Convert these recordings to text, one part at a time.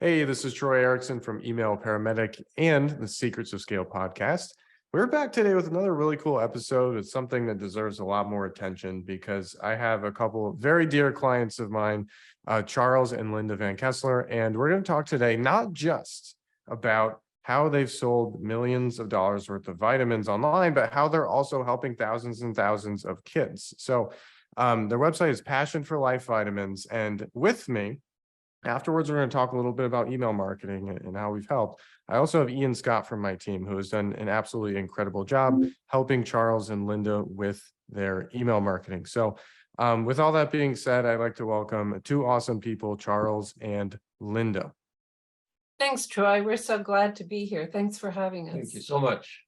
Hey, this is Troy Erickson from Email Paramedic and the Secrets of Scale podcast. We're back today with another really cool episode. It's something that deserves a lot more attention because I have a couple of very dear clients of mine, Charles and Linda Van Kessler, and we're going to talk today not just about how they've sold millions of dollars worth of vitamins online, but how they're also helping thousands and thousands of kids. So their website is Passion for Life Vitamins, and with me, afterwards, we're going to talk a little bit about email marketing and how we've helped. I also have Ian Scott from my team, who has done an absolutely incredible job helping Charles and Linda with their email marketing. So with all that being said, I'd like to welcome two awesome people, Charles and Linda. Thanks, Troy. We're so glad to be here. Thanks for having us. Thank you so much.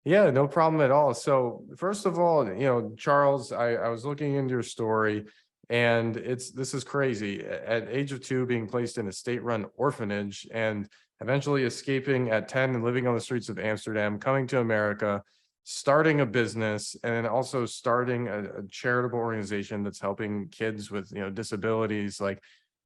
Yeah, no problem at all. So first of all, Charles, I was looking into your story. And this is crazy. At age of 2, being placed in a state-run orphanage and eventually escaping at 10 and living on the streets of Amsterdam, coming to America, starting a business, and then also starting a charitable organization that's helping kids with disabilities. Like,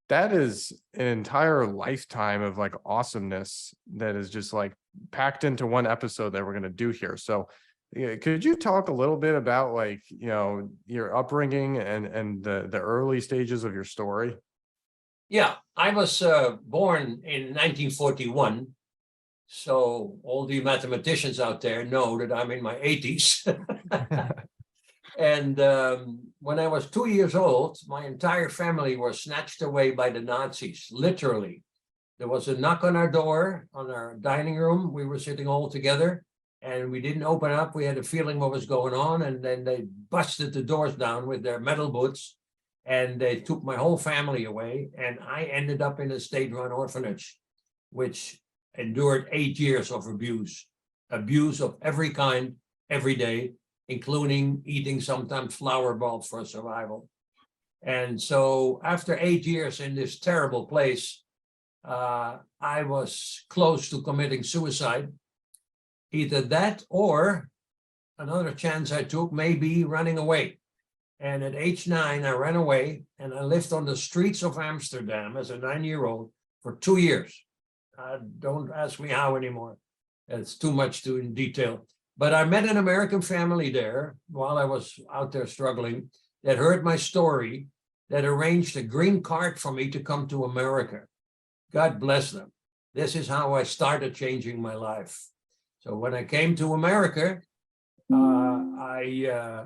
that is an entire lifetime of like awesomeness that is just like packed into one episode that we're going to do here. So yeah, could you talk a little bit about your upbringing and the early stages of your story? Yeah, I was born in 1941. So all the mathematicians out there know that I'm in my 80s. And when I was 2 years old, my entire family was snatched away by the Nazis, literally. There was a knock on our door, on our dining room. We were sitting all together. And we didn't open up. We had a feeling what was going on. And then they busted the doors down with their metal boots. And they took my whole family away. And I ended up in a state-run orphanage, which endured 8 years of abuse of every kind, every day, including eating sometimes flower bulbs for survival. And so after 8 years in this terrible place, I was close to committing suicide. Either that or another chance I took, maybe running away. And at age 9, I ran away and I lived on the streets of Amsterdam as a 9-year-old for 2 years. Don't ask me how anymore. It's too much to in detail. But I met an American family there while I was out there struggling that heard my story, that arranged a green card for me to come to America. God bless them. This is how I started changing my life. So when I came to America, I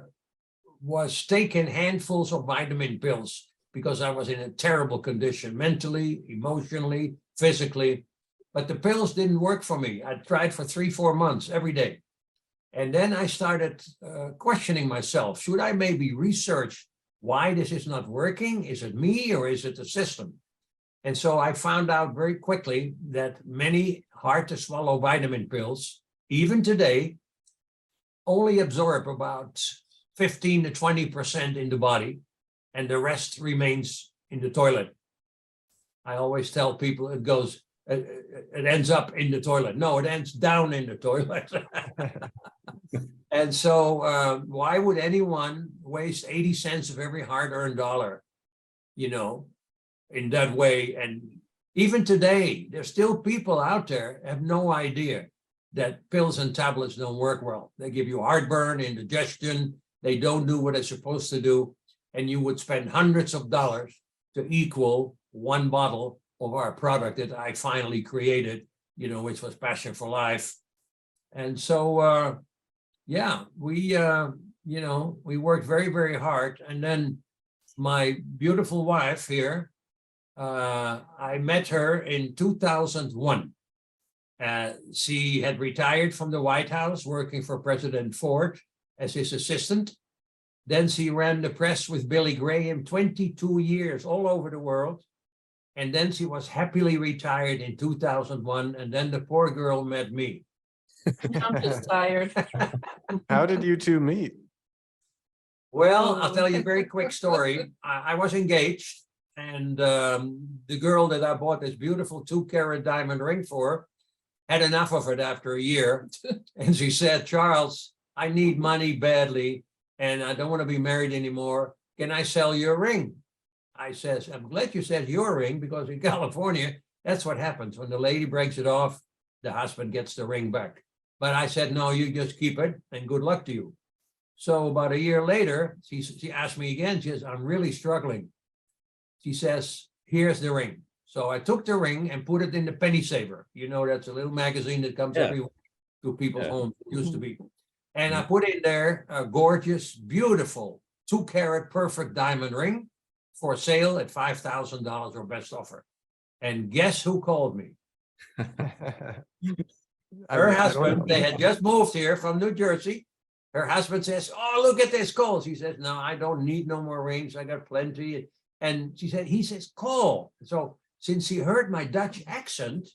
was taking handfuls of vitamin pills because I was in a terrible condition, mentally, emotionally, physically. But the pills didn't work for me. I tried for 3-4 months every day. And then I started questioning myself. Should I maybe research why this is not working? Is it me or is it the system? And so I found out very quickly that many hard-to-swallow vitamin pills, even today, only absorb about 15 to 20% in the body, and the rest remains in the toilet. I always tell people it ends up in the toilet. No, it ends down in the toilet. And so why would anyone waste 80 cents of every hard-earned dollar, in that way? And even today, there's still people out there have no idea that pills and tablets don't work well. They give you heartburn, indigestion. They don't do what they're supposed to do. And you would spend hundreds of dollars to equal one bottle of our product that I finally created, which was Passion for Life. And so, we worked very, very hard. And then my beautiful wife here, I met her in 2001. She had retired from the White House, working for President Ford as his assistant. Then she ran the press with Billy Graham, 22 years all over the world. And then she was happily retired in 2001. And then the poor girl met me. I'm just tired. How did you two meet? Well, I'll tell you a very quick story. I was engaged, and the girl that I bought this beautiful 2-carat diamond ring for had enough of it after a year. And she said, Charles, I need money badly, and I don't want to be married anymore. Can I sell your ring? I says, I'm glad you said your ring, because in California, That's what happens. When the lady breaks it off, the husband gets the ring back. But I said, no, you just keep it and good luck to you. So about a year later, she asked me again. She says, I'm really struggling. She says, here's the ring. So I took the ring and put it in the penny saver. You know, that's a little magazine that comes every week to people's homes. It used to be. And I put in there a gorgeous, beautiful 2-carat perfect diamond ring for sale at $5,000 or best offer. And guess who called me? Her husband. They had just moved here from New Jersey. Her husband says, oh, look at this call. She says, no, I don't need no more rings. I got plenty. And he says, call. So since he heard my Dutch accent,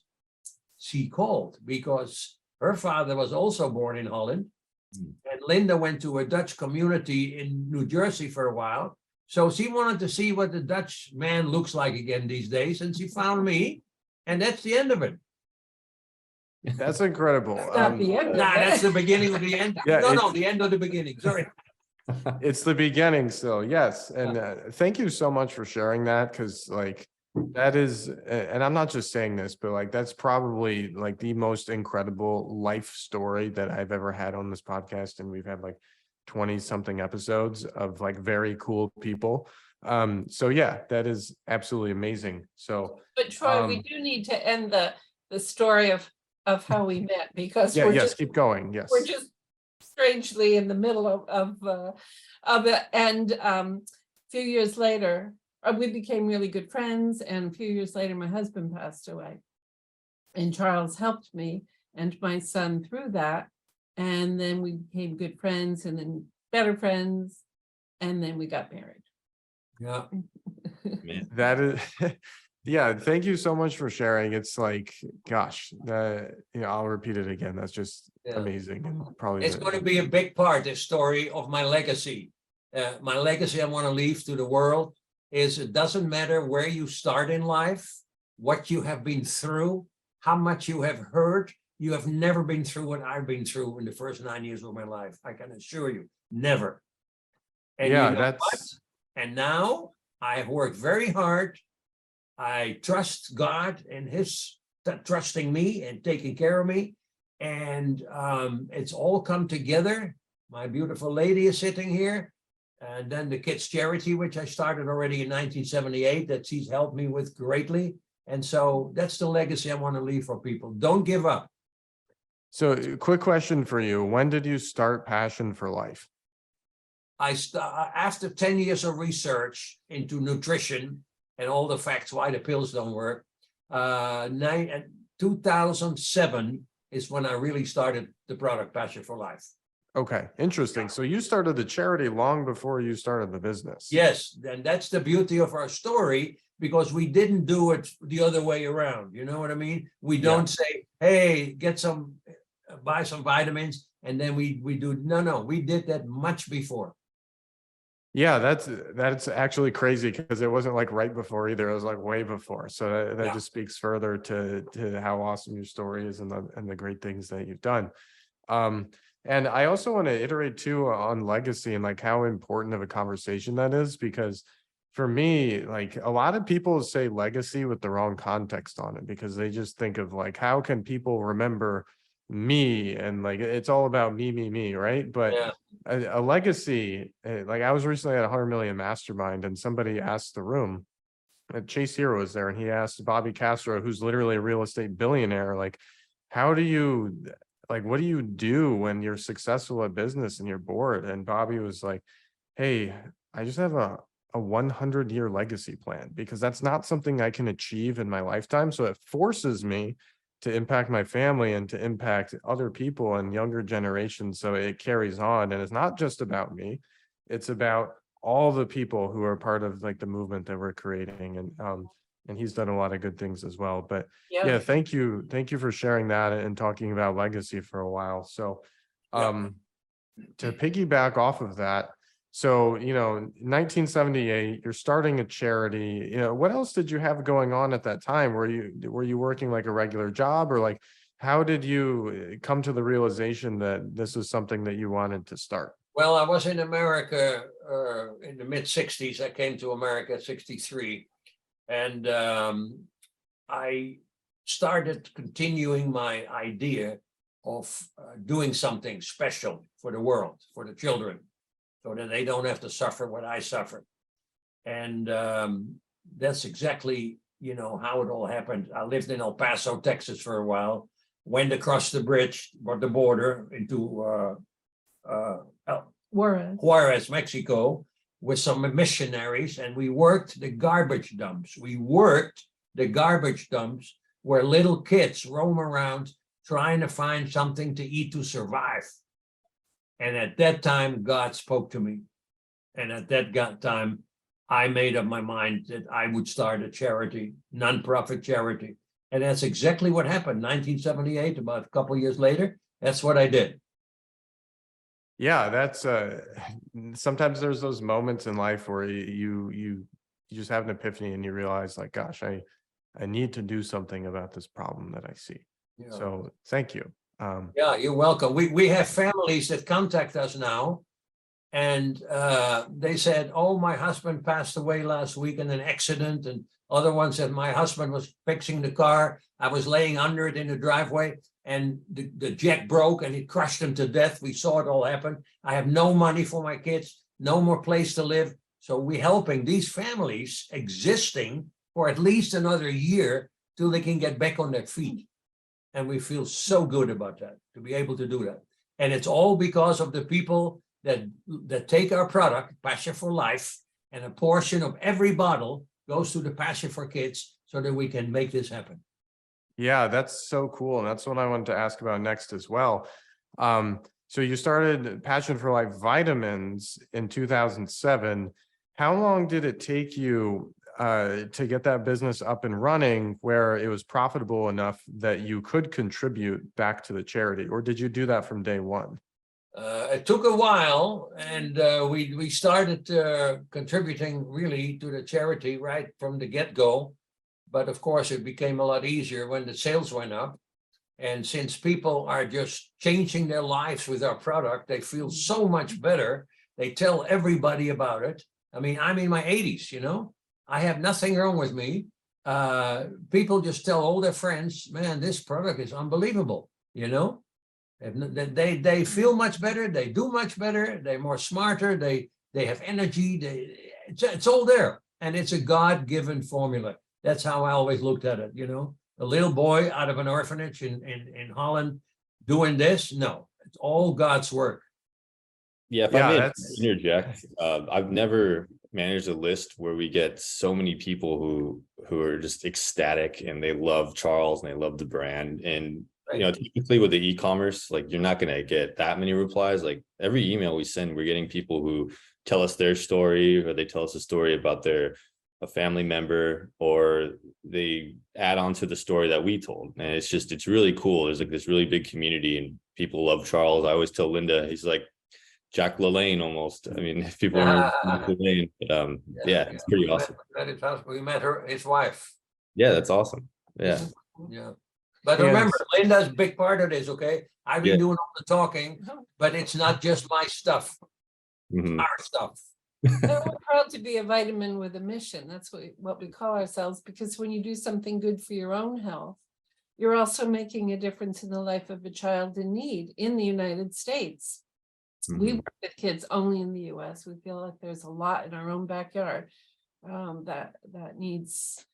she called because her father was also born in Holland. And Linda went to a Dutch community in New Jersey for a while. So she wanted to see what the Dutch man looks like again these days. And she found me. And that's the end of it. That's incredible. Not the end. Nah, that's the beginning of the end. Yeah, No, the end of the beginning. Sorry. It's the beginning still, yes. And thank you so much for sharing that, because like that is, and I'm not just saying this, but like that's probably like the most incredible life story that I've ever had on this podcast. And we've had like 20 something episodes of like very cool people. So yeah, that is absolutely amazing. So But Troy, we do need to end the story of how we met, because yeah, we're yes, just keep going. Yes. we're just strangely in the middle of it. And a few years later, we became really good friends. And a few years later, my husband passed away. And Charles helped me and my son through that. And then we became good friends, and then better friends. And then we got married. Yeah. That is, yeah, thank you so much for sharing. It's like, gosh, I'll repeat it again. That's just amazing. And probably It's going to be a big part, this story of my legacy. My legacy I want to leave to the world is it doesn't matter where you start in life, what you have been through, how much you have heard. You have never been through what I've been through in the first 9 years of my life. I can assure you, never. And yeah, you know that's what? And now I work very hard. I trust God and his trusting me and taking care of me. And it's all come together. My beautiful lady is sitting here. And then the kids' charity, which I started already in 1978, that she's helped me with greatly. And so that's the legacy I want to leave for people. Don't give up. so. Quick question for you: when did you start Passion for Life? After 10 years of research into nutrition and all the facts why the pills don't work, 2007 is when I really started the product Passion for Life. Okay, interesting. So you started the charity long before you started the business. Yes, and that's the beauty of our story, because we didn't do it the other way around. You know what I mean? We don't say, hey, buy some vitamins, and then we do. No, we did that much before. Yeah, that's actually crazy, because it wasn't like right before either. It was like way before. So that just speaks further to how awesome your story is and the great things that you've done. And I also want to iterate too on legacy and like how important of a conversation that is, because for me, like a lot of people say legacy with the wrong context on it, because they just think of like, how can people remember me? And like, it's all about me, right? But a legacy, like I was recently at a 100 million mastermind, and somebody asked the room, Chase Hero was there, and he asked Bobby Castro, who's literally a real estate billionaire, like, what do you do when you're successful at business and you're bored? And Bobby was like, hey, I just have a 100-year legacy plan, because that's not something I can achieve in my lifetime. So it forces me to impact my family and to impact other people and younger generations. So it carries on. And it's not just about me. It's about all the people who are part of like the movement that we're creating. And he's done a lot of good things as well. But yeah, thank you for sharing that and talking about legacy for a while. So to piggyback off of that, so 1978, you're starting a charity. What else did you have going on at that time? Were you working like a regular job, or like how did you come to the realization that this was something that you wanted to start? Well, I was in America in the mid 60s. I came to America at 63. And I started continuing my idea of doing something special for the world, for the children, so that they don't have to suffer what I suffered. And that's exactly, how it all happened. I lived in El Paso, Texas for a while, went across the bridge or the border into Juarez, Mexico, with some missionaries, and we worked the garbage dumps. Where little kids roam around trying to find something to eat to survive. And at that time, God spoke to me. And at that time, I made up my mind that I would start a charity, nonprofit charity. And that's exactly what happened. 1978, about a couple of years later, that's what I did. Yeah, that's sometimes there's those moments in life where you just have an epiphany and you realize, like, gosh, I need to do something about this problem that I see. Yeah. So thank you. Yeah, you're welcome. We have families that contact us now, and they said, oh, my husband passed away last week in an accident, and other ones said my husband was fixing the car. I was laying under it in the driveway, and the jack broke and it crushed him to death. We saw it all happen. I have no money for my kids, no more place to live. So we're helping these families existing for at least another year till they can get back on their feet. And we feel so good about that, to be able to do that. And it's all because of the people that take our product, Passion for Life, and a portion of every bottle goes to the Passion for Kids so that we can make this happen. Yeah, that's so cool. And that's what I wanted to ask about next as well. So you started Passion for Life Vitamins in 2007. How long did it take you to get that business up and running where it was profitable enough that you could contribute back to the charity? Or did you do that from day one? It took a while, and we started contributing really to the charity right from the get-go. But of course, it became a lot easier when the sales went up. And since people are just changing their lives with our product, they feel so much better. They tell everybody about it. I mean, I'm in my 80s, I have nothing wrong with me. People just tell all their friends, man, this product is unbelievable, They feel much better, they do much better, they're more smarter, they have energy, it's all there. And it's a God-given formula. That's how I always looked at it, A little boy out of an orphanage in Holland doing this, no, it's all God's work. Yeah, if I may interject, I've never managed a list where we get so many people who are just ecstatic and they love Charles and they love the brand. And typically with the e-commerce, like, you're not going to get that many replies. Like, every email we send, we're getting people who tell us their story, or they tell us a story about a family member, or they add on to the story that we told. And it's really cool. There's like this really big community and people love Charles. I always tell Linda, he's like Jack LaLanne almost. I mean, if people remember Jack LaLanne, but it's pretty awesome. We met his wife. Yeah, that's awesome. Yeah. Yeah. But remember, Linda's a big part of this, okay? I've been doing all the talking, but it's not just my stuff. Mm-hmm. Our stuff. So we're proud to be a vitamin with a mission. That's what we call ourselves, because when you do something good for your own health, you're also making a difference in the life of a child in need in the United States. Mm-hmm. We work with kids only in the US. We feel like there's a lot in our own backyard that needs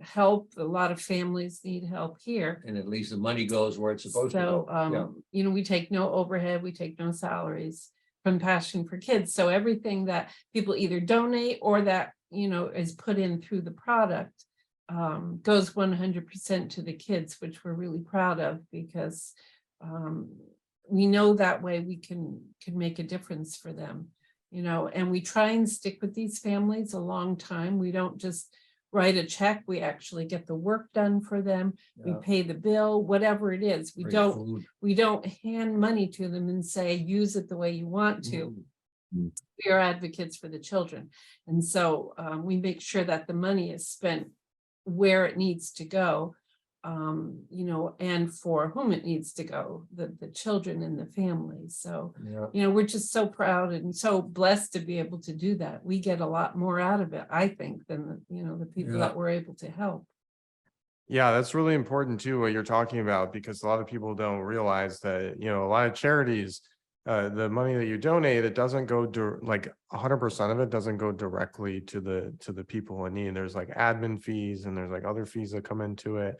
help. A lot of families need help here. And at least the money goes where it's supposed to go. We take no overhead, we take no salaries from Passion for Kids. So everything that people either donate or that, is put in through the product goes 100% to the kids, which we're really proud of, because we know that way we can make a difference for them, and we try and stick with these families a long time. We don't just write a check, we actually get the work done for them. We pay the bill, whatever it is. We don't hand money to them and say, use it the way you want to. We are advocates for the children. And so we make sure that the money is spent where it needs to go, and for whom it needs to go, the children and the families. So, we're just so proud and so blessed to be able to do that. We get a lot more out of it, I think, than the people that we're able to help. Yeah, that's really important too, what you're talking about, because a lot of people don't realize that, a lot of charities, the money that you donate, it doesn't go like 100% of it doesn't go directly to the people in need. There's like admin fees and there's like other fees that come into it.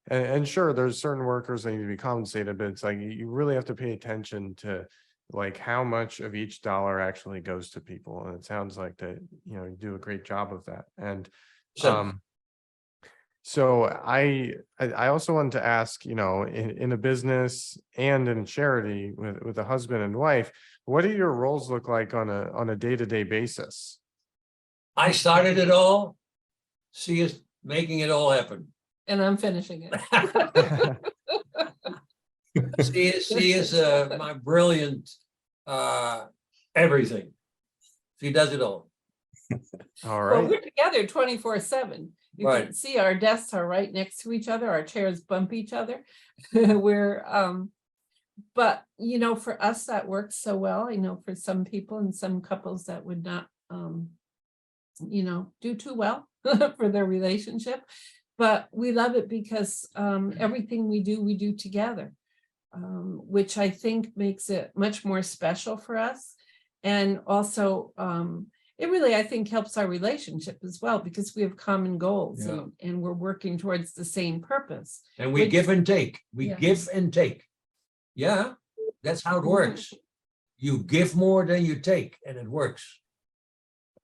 And sure, there's certain workers that need to be compensated, but it's like you really have to pay attention to like how much of each dollar actually goes to people. And it sounds like that, you do a great job of that. And So so I also wanted to ask, in a business and in a charity with a husband and wife, what do your roles look like on a day-to-day basis? I started it all. She is making it all happen. And I'm finishing it. She is my brilliant everything. She does it all. All Well, right. we're together 24/7. You can Right. see our desks are right next to each other. Our chairs bump each other. We're but for us that works so well. I know for some people and some couples that would not do too well for their relationship. But we love it because everything we do together, which I think makes it much more special for us. And also, it really, I think, helps our relationship as well, because we have common goals Yeah. and we're working towards the same purpose. And we Which- give and take. We Yeah. give and take. Yeah, that's how it works. You give more than you take, and it works.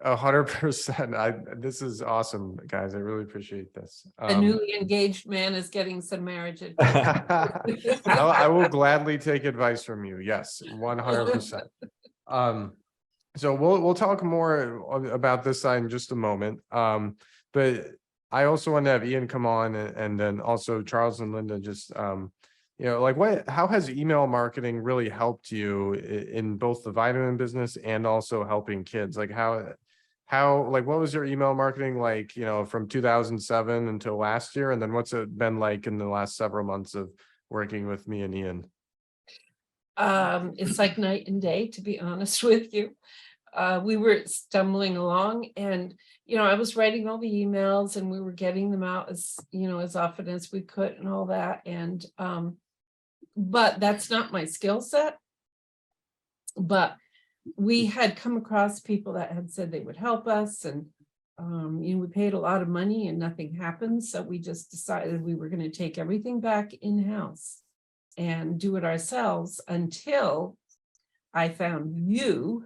100%. This is awesome, guys. I really appreciate this. A newly engaged man is getting some marriage advice. I will gladly take advice from you. Yes, 100%. So we'll talk more about this side in just a moment. But I also want to have Ian come on and then also Charles and Linda just how has email marketing really helped you in both the vitamin business and also helping kids? Like what was your email marketing like, from 2007 until last year? And then what's it been like in the last several months of working with me and Ian? It's like night and day, to be honest with you. We were stumbling along and, I was writing all the emails and we were getting them out as often as we could and all that. And, but that's not my skill set. But we had come across people that had said they would help us and, we paid a lot of money and nothing happened. So we just decided we were going to take everything back in-house and do it ourselves until I found you,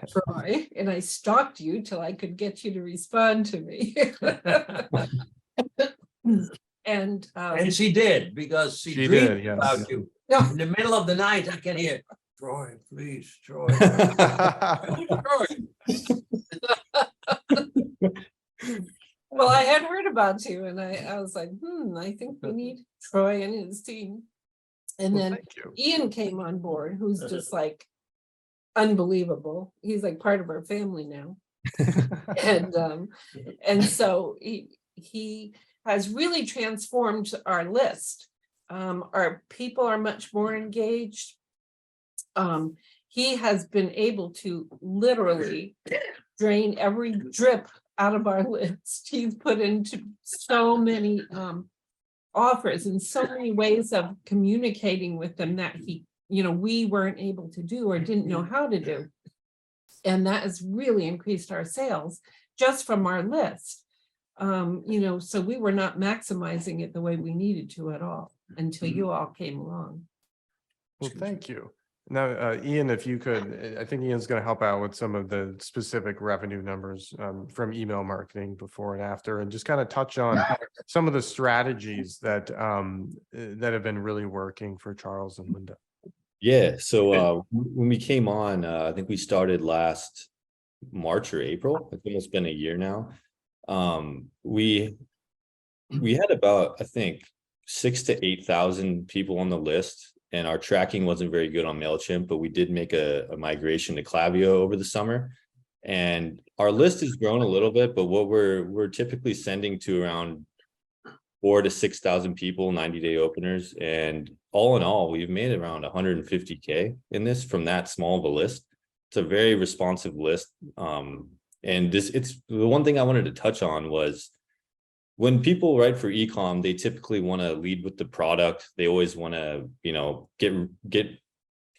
Troy, and I stalked you till I could get you to respond to me. And she did, because she She dreamed did, yes. about you. No. In the middle of the night, I can hear, Troy, please, Troy. well, I had heard about you and I was like, I think we need Troy and his team. And Well, then thank you. Ian came on board, who's just like unbelievable. He's like part of our family now. And so he has really transformed our list. Our people are much more engaged. He has been able to literally drain every drip out of our list. He's put into so many offers and so many ways of communicating with them that we weren't able to do or didn't know how to do. And that has really increased our sales just from our list. So we were not maximizing it the way we needed to at all until you all came along. Well, thank you. Now, Ian, if you could, I think Ian's going to help out with some of the specific revenue numbers from email marketing before and after, and just kind of touch on some of the strategies that have been really working for Charles and Linda. Yeah. So when we came on, I think we started last March or April. It's almost been a year now. We had about, I think, 6,000 to 8,000 people on the list. And our tracking wasn't very good on MailChimp, but we did make a migration to Klaviyo over the summer. And our list has grown a little bit, but what we're typically sending to around 4,000 to 6,000 people, 90-day openers. And all in all, we've made around 150K in this from that small of a list. It's a very responsive list. And it's the one thing I wanted to touch on was when people write for ecom, they typically want to lead with the product. They always want to, get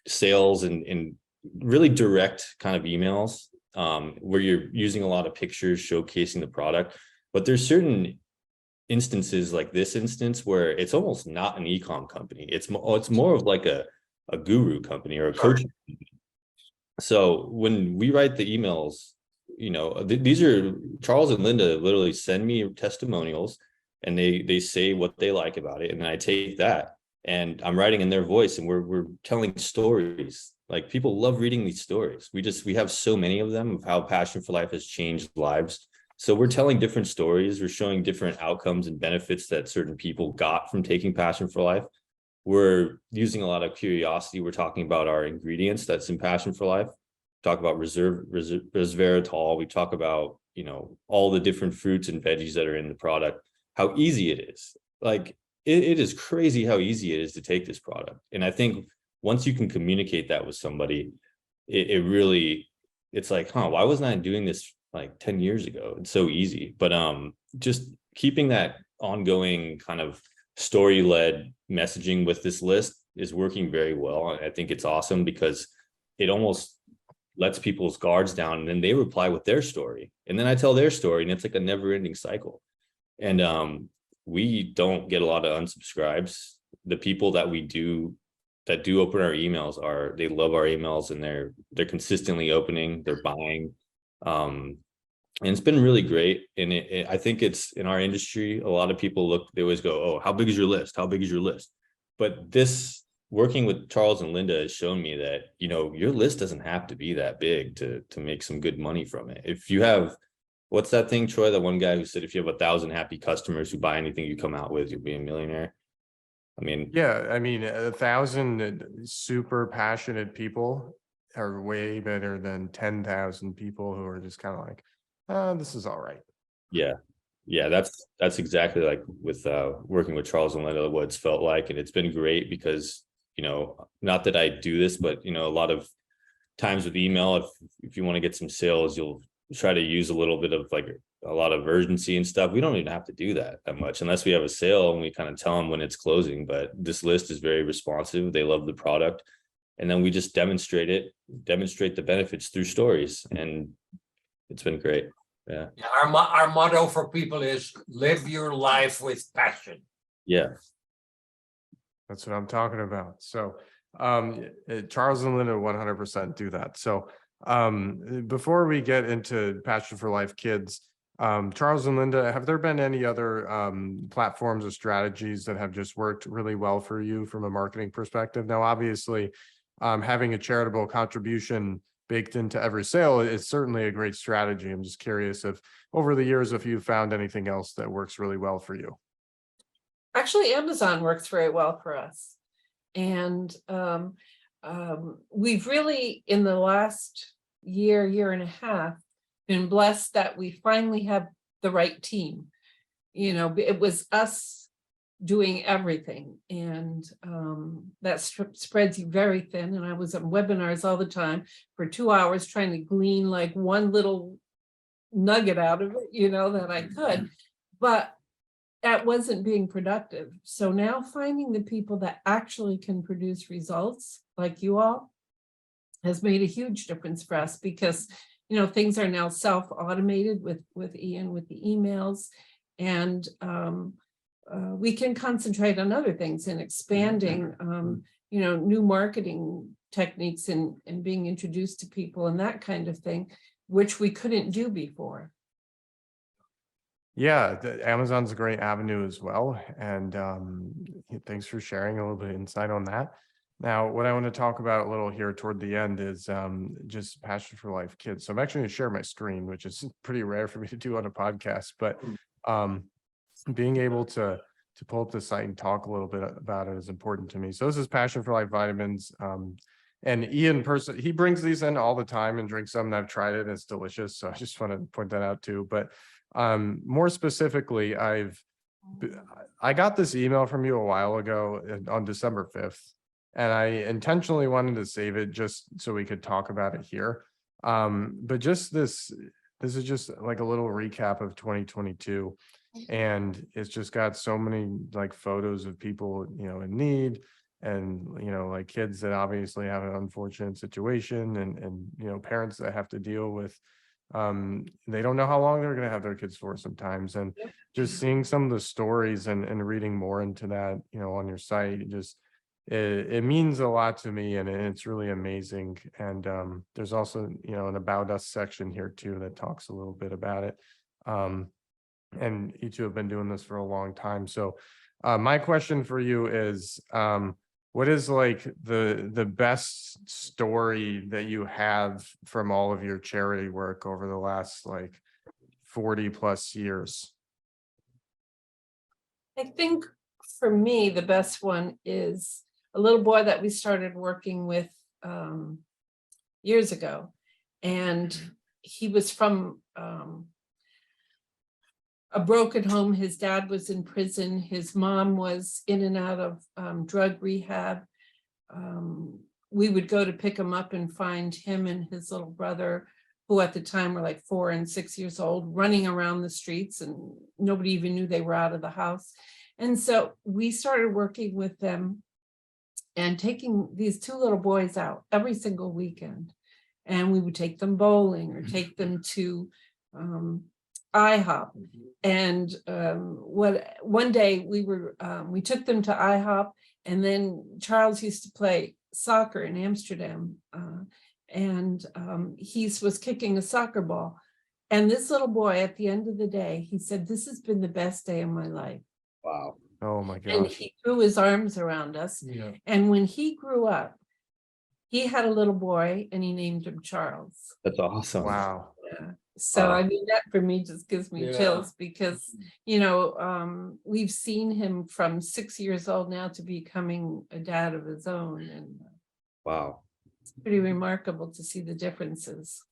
sales and really direct kind of emails, where you're using a lot of pictures showcasing the product. But there's certain instances like this instance where it's almost not an ecom company. It's more of like a guru company or a coaching company. So when we write the emails, these are Charles and Linda literally send me testimonials, and they say what they like about it, and then I take that and I'm writing in their voice, and we're telling stories. Like, people love reading these stories. We have so many of them of how Passion for Life has changed lives. So we're telling different stories. We're showing different outcomes and benefits that certain people got from taking Passion for Life. We're using a lot of curiosity. We're talking about our ingredients that's in Passion for Life. Talk about resveratrol. We talk about, all the different fruits and veggies that are in the product, how easy it is. Like, it is crazy how easy it is to take this product. And I think once you can communicate that with somebody, it's like, why wasn't I doing this like 10 years ago? It's so easy. But just keeping that ongoing kind of story-led messaging with this list is working very well. I think it's awesome because it almost lets people's guards down, and then they reply with their story, and then I tell their story, and it's like a never-ending cycle. And we don't get a lot of unsubscribes. The people that do open our emails they love our emails, and they're consistently opening, they're buying. And it's been really great. And I think it's in our industry, a lot of people they always go, oh, how big is your list? How big is your list? But working with Charles and Linda has shown me that, your list doesn't have to be that big to make some good money from it. If you have, what's that thing, Troy? That one guy who said, if you have 1,000 happy customers who buy anything you come out with, you'll be a millionaire. I mean, 1,000 super passionate people are way better than 10,000 people who are just kind of like, this is all right. Yeah, that's exactly like with working with Charles and Linda, what it's felt like. And it's been great because, not that I do this, but a lot of times with email, if you want to get some sales, you'll try to use a little bit of like a lot of urgency and stuff. We don't even have to do that much unless we have a sale and we kind of tell them when it's closing. But this list is very responsive. They love the product. And then we just demonstrate the benefits through stories. And it's been great. Yeah. Our motto for people is live your life with passion. Yeah. That's what I'm talking about. So Charles and Linda 100% do that. So before we get into Passion for Life Kids, Charles and Linda, have there been any other platforms or strategies that have just worked really well for you from a marketing perspective? Now, obviously, having a charitable contribution baked into every sale is certainly a great strategy. I'm just curious if over the years, if you found anything else that works really well for you. Actually, Amazon works very well for us. And we've really, in the last year and a half, been blessed that we finally have the right team. It was us doing everything, and that spreads you very thin. And I was on webinars all the time for 2 hours trying to glean like one little nugget out of it, that I could, but that wasn't being productive. So now finding the people that actually can produce results like you all has made a huge difference for us, because things are now self-automated with Ian, with the emails, and we can concentrate on other things and expanding, new marketing techniques and being introduced to people and that kind of thing, which we couldn't do before. Yeah, Amazon's a great avenue as well. And thanks for sharing a little bit of insight on that. Now, what I want to talk about a little here toward the end is just Passion for Life Kids. So I'm actually going to share my screen, which is pretty rare for me to do on a podcast, but being able to pull up the site and talk a little bit about it is important to me. So this is Passion for Life vitamins. And Ian he brings these in all the time and drinks them, and I've tried it and it's delicious. So I just want to point that out too. But more specifically, I got this email from you a while ago on December 5th, and I intentionally wanted to save it just so we could talk about it here. But just this is just like a little recap of 2022. And it's just got so many like photos of people, in need, and, like kids that obviously have an unfortunate situation, and parents that have to deal with, they don't know how long they're going to have their kids for sometimes. And just seeing some of the stories and reading more into that, on your site, it means a lot to me, and it's really amazing. And there's also, an About Us section here too that talks a little bit about it. And you two have been doing this for a long time. So my question for you is, what is like the best story that you have from all of your charity work over the last like 40 plus years? I think for me, the best one is a little boy that we started working with years ago. And he was from a broken home. His dad was in prison. His mom was in and out of drug rehab. We would go to pick him up and find him and his little brother, who at the time were like 4 and 6 years old, running around the streets, and nobody even knew they were out of the house. And so we started working with them and taking these 2 little boys out every single weekend. And we would take them bowling or take them to IHOP. And one day we took them to IHOP, and then Charles used to play soccer in Amsterdam, and he was kicking a soccer ball. And this little boy, at the end of the day, he said, "This has been the best day of my life." Wow. Oh my And gosh. he threw his arms around us. Yeah. And when he grew up, he had a little boy and he named him Charles. That's awesome. Wow. Yeah. So I mean, that for me just gives me chills, because we've seen him from 6 years old now to becoming a dad of his own, and Wow. it's pretty remarkable to see the differences.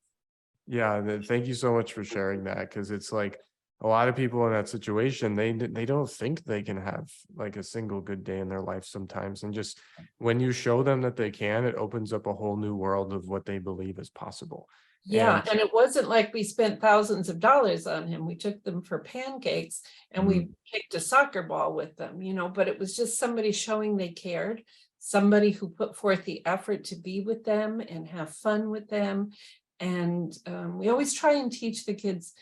Yeah, thank you so much for sharing that, because it's like a lot of people in that situation, they don't think they can have like a single good day in their life sometimes. And just when you show them that they can, it opens up a whole new world of what they believe is possible. Yeah, and it wasn't like we spent thousands of dollars on him. We took them for pancakes and we kicked a soccer ball with them, but it was just somebody showing they cared, somebody who put forth the effort to be with them and have fun with them. And we always try and teach the kids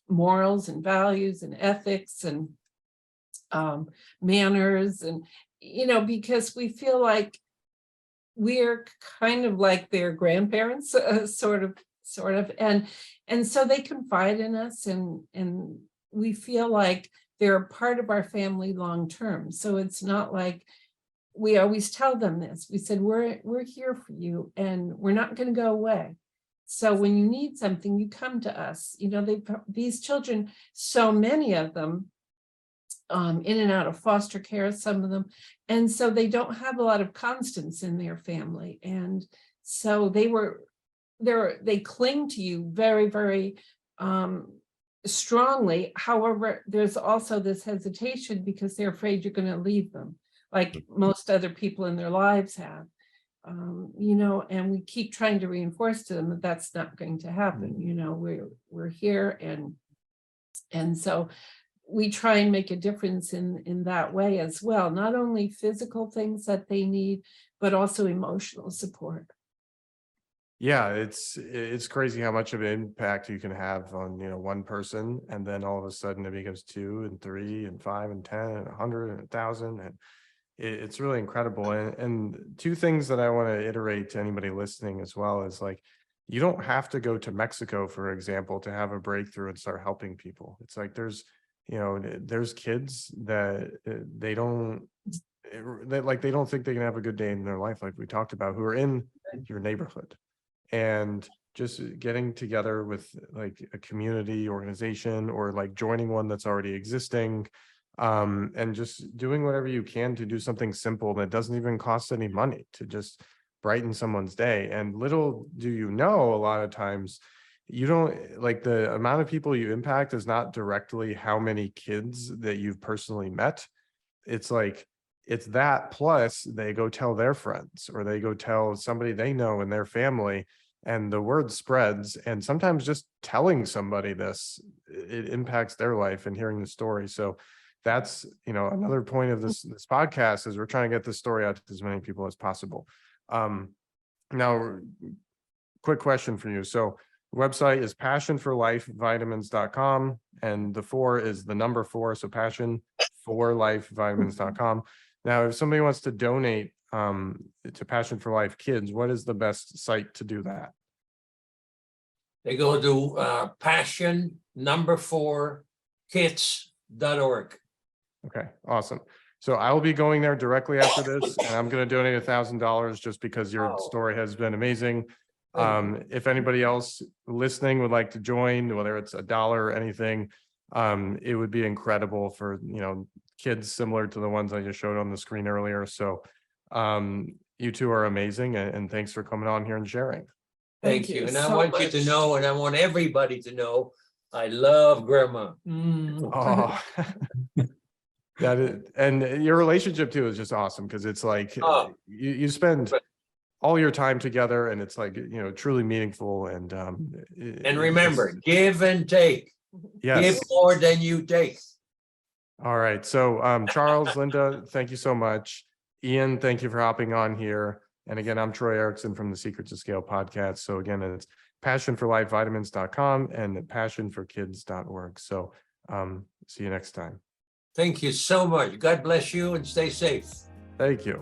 morals and values and ethics and manners, and because we feel like we're kind of like their grandparents, sort of, and so they confide in us, and we feel like they're a part of our family long term. So it's not like, we always tell them this. We said, we're here for you, and we're not going to go away. So when you need something, you come to us. These children, so many of them, in and out of foster care, some of them. And so they don't have a lot of constants in their family. And so they cling to you very, very strongly. However, there's also this hesitation because they're afraid you're going to leave them, like most other people in their lives have. And we keep trying to reinforce to them that that's not going to happen. We're here, and so we try and make a difference in that way as well. Not only physical things that they need, but also emotional support. Yeah, it's crazy how much of an impact you can have on, one person, and then all of a sudden it becomes 2 and 3 and 5 and 10 and 100 and 1,000, and it's really incredible. And 2 things that I want to iterate to anybody listening as well is, like, you don't have to go to Mexico, for example, to have a breakthrough and start helping people. It's like there's kids that they don't think they can have a good day in their life, like we talked about, who are in your neighborhood. And just getting together with like a community organization, or like joining one that's already existing, and just doing whatever you can to do something simple that doesn't even cost any money to just brighten someone's day. And little do you know, a lot of times you don't, like, the amount of people you impact is not directly how many kids that you've personally met. It's like, it's that plus they go tell their friends, or they go tell somebody they know in their family. and the word spreads. And sometimes just telling somebody this, it impacts their life and hearing the story. So that's, another point of this podcast is we're trying to get this story out to as many people as possible. Now, quick question for you. So website is passionforlifevitamins.com, and the 4 is the number 4. So passionforlifevitamins.com. Now, if somebody wants to donate to Passion for Life Kids, what is the best site to do that? They go to passion4kids.org. Okay, awesome. So I will be going there directly after this, and I'm going to donate $1,000 just because your story has been amazing. If anybody else listening would like to join, whether it's $1 or anything, it would be incredible for, kids similar to the ones I just showed on the screen earlier. So you two are amazing, and thanks for coming on here and sharing. Thank you. And I want you to know, and I want everybody to know, I love Grandma. Oh, that is, and your relationship too is just awesome, because it's like you spend all your time together, and it's like, truly meaningful. And remember, give and take. Yes. Give more than you take. All right. So Charles, Linda, thank you so much. Ian, thank you for hopping on here. And again, I'm Troy Erickson from the Secrets of Scale podcast. So again, it's passionforlifevitamins.com and passionforkids.org. So see you next time. Thank you so much. God bless you and stay safe. Thank you.